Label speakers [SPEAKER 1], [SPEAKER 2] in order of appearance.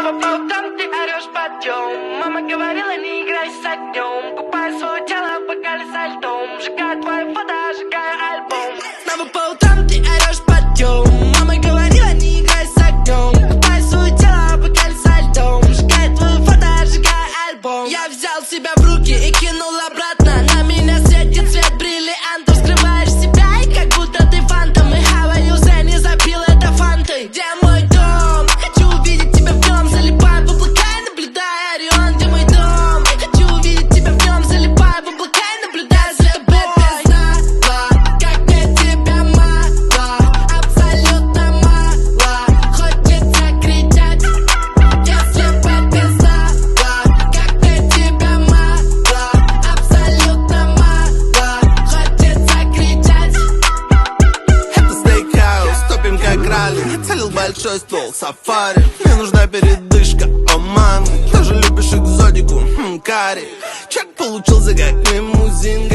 [SPEAKER 1] Мама, по утрам ты орешь подъем. Мама говорила, не играй с огнем. Купай свое тело в бокале со льдом. Сжигай твои фото, сжигай альбом. Снова по утрам ты орешь подъем. Мама говорила, не играй с огнем. Купай свое тело в бокале со льдом. Сжигай твои фото, сжигай альбом. Я взял себя в руки и кинул обратно. На меня светит свет бриллиантов. Скрываешь себя и как будто ты фантом. И говорю, зря не запил это фантой. Где мой дом? Хочу увидеть тебя в нем. Залипаю в облака и наблюдаю Орион. Где мой дом? Хочу увидеть тебя в нем. Залипаю в облака и наблюдаю за тобой. Ты знала, как мне тебя мало. Абсолютно мало. Хочется кричать. Если бы ты знала, как мне тебя мало. Абсолютно мало. Хочется кричать.
[SPEAKER 2] Это стейкхаус, топим как ралли. Нацелил большой ствол, сафари. Мне нужна передышка, о ман. Тоже любишь экзотику, карри. Чек получился как лимузин.